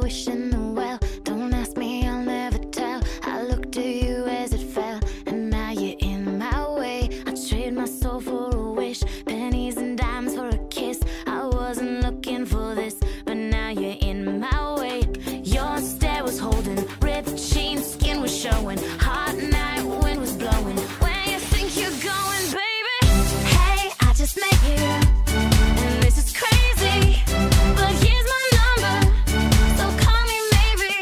wishing well. Don't ask me, I'll never tell. I looked to you as it fell, and now you're in my way. I trade my soul for a wish, pennies and dimes for a kiss. I wasn't looking for this, but now you're in my way. Your stare was holding, ripped jeans, skin was showing. Hot night, wind was blowing. Where you think you're going, baby? Hey, I just met you, and this is crazy, but here's my number, so call me maybe.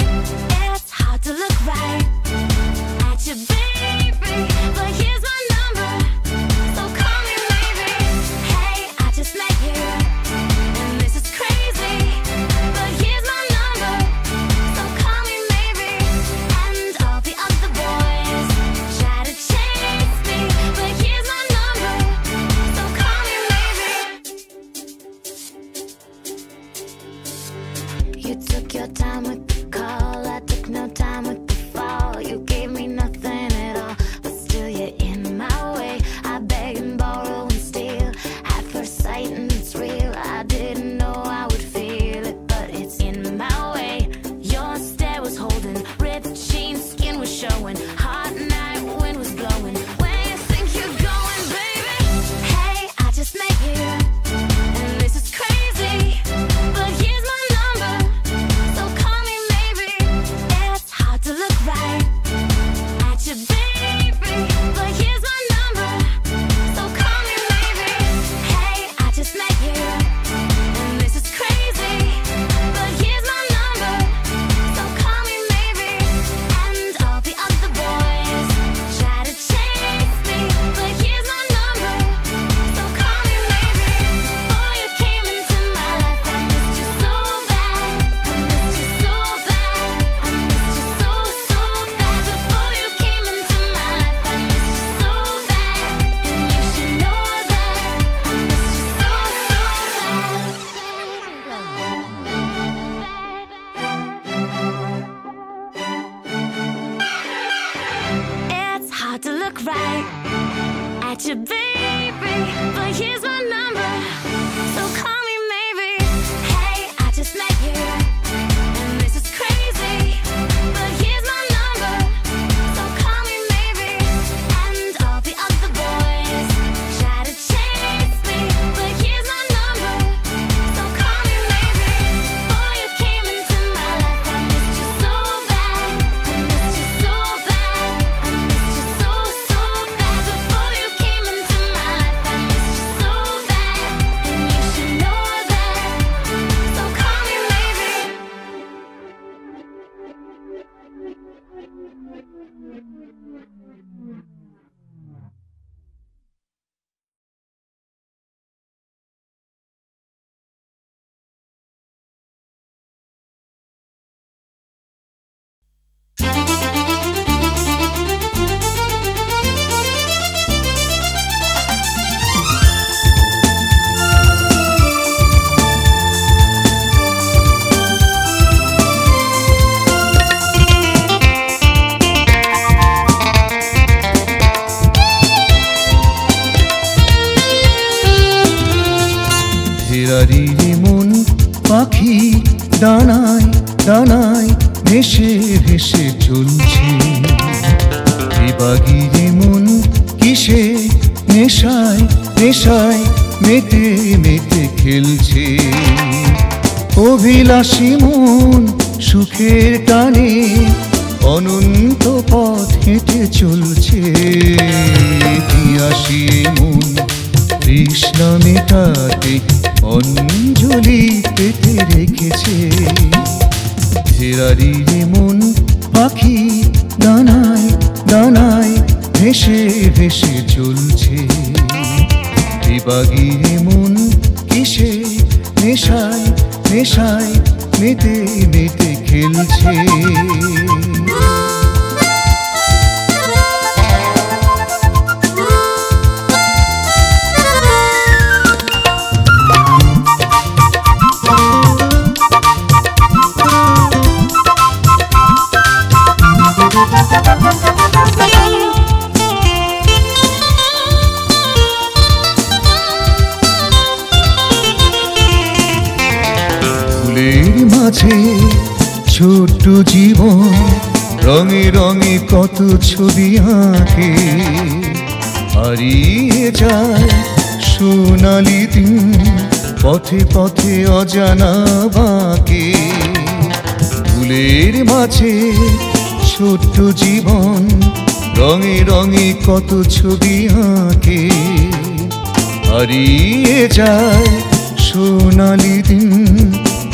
It's hard to look right at you, baby, but here's my number, so call me maybe. Hey, I just met you, and this is crazy, but here's my number, so call me maybe. And all the other boys try to chase me, but here's my number, so call me maybe. You took your time with the call, I took no time with the fall. You gave me nothing at all, but still you're in my way. I beg and borrow and steal at first sight, and it's real. I didn't know I would feel it, but it's in my way. Your stare was holding, ripped jeans, skin was showing. Hot night, wind was blowing. Where you think you're going, baby? Hey, I just met you, and this is crazy, but here's my number, so call me maybe. It's hard to look right at you, baby, but here's my number, so call me maybe. Hey, I just met you, and this is crazy, but here's my number, so call me maybe. And all the other boys try to chase me, but here's my number, so call me maybe. Before you came into my life, I missed you so bad. I missed you so bad. I missed you so, so bad. Before you came into my life, I missed you so bad. And you should know that I missed you so, bad. It's hard to look right at you, baby, but here's my number, so call me maybe. Hey, I just met you, and this is crazy, but here's my number, so call me maybe. And all the other boys try to chase me, but here's my number, so call me maybe. Before you came into my life, I missed you so bad. I missed you so bad. I missed you so, so bad. Before you came into my life, I missed you so bad. And you should know that, so call me maybe. ফেরারির মন পাখি ডানায় ডানায় ভেসে ভেসে চলছে। বিবাগীর মন কিসে নেশায় নেশায় মেতে মেতে খেলছে। অভিলাষী মন সুখের টানে অনন্ত পথ হেঁটে চলছে। পিয়াসী মন তৃষ্ণা মেটাতে অঞ্জলি পেতে রেখেছে। ফেরারির মন পাখি ডানায় ডানায় ভেসে ভেসে চলছে। বিবাগীর মন কিসে নেশায় নেশায় মেতে মেতে খেলছে। ফুলের মাঝে ছোট্ট জীবন রঙে রঙে কত ছবি আঁকে, হারিয়ে যায় সোনালি দিন পথে পথে অজানা বাঁকে। ফুলের মাঝে ছোট্ট জীবন রঙে রঙে কত ছবি আঁকে, হারিয়ে যায় সোনালি দিন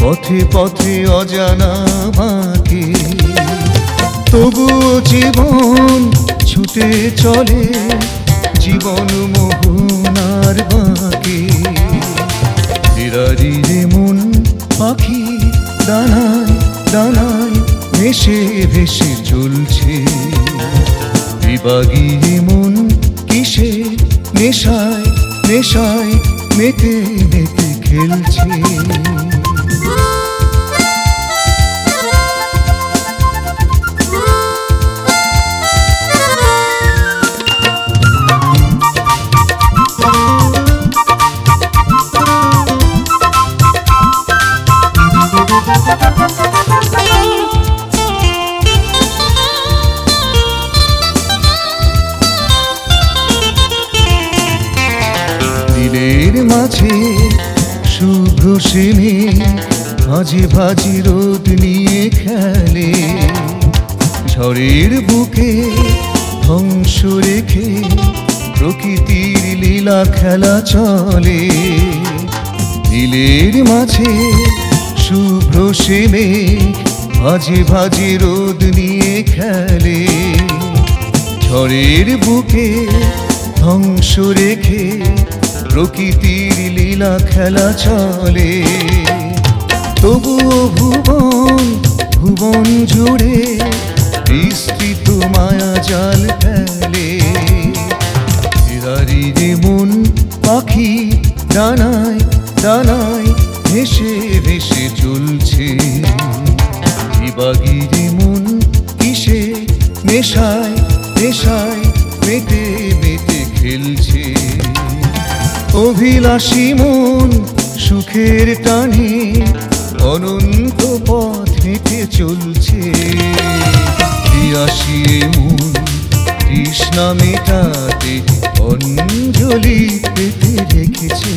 পথে পথে অজানা বাঁকে। তবুও জীবন ছুটে চলে জীবন মোহনার বাঁকে। ফেরারি রে মন পাখি ডানায় ডানায় ভেসে ভেসে চলছে, বিভাগী মন কিসে নেশায় নেশায় মেতে মেতে খেলছে। দিলের মাঝে শুভ্র সেনে ভাজি ভাজি রোদ নিয়ে খেলে, ঝড়ের বুকে ধ্বংস রেখে প্রকৃতির লীলা খেলা চলে। দিলের মাঝে শুভ্র সেনে ভাজি ভাজি রোদ নিয়ে খেলে, ঝড়ের বুকে ধ্বংস রেখে প্রকৃতির লীলা খেলা চলে। তবুও ভুবন ভুবন জুড়ে বিস্তৃত মায়া জাল ফেলে। ফেরারি রে মন পাখি ডানায় ডানায় ভেসে ভেসে চলছে, বিভাগী রে মন কিসে নেশায় নেশায় মেতে মেতে খেলছে। অভিলাষী মন সুখের টানে অনন্ত পথ হেঁটে চলছে, পিয়াসী মন তৃষ্ণা মেটাতে অঞ্জলি পেতে রেখেছে।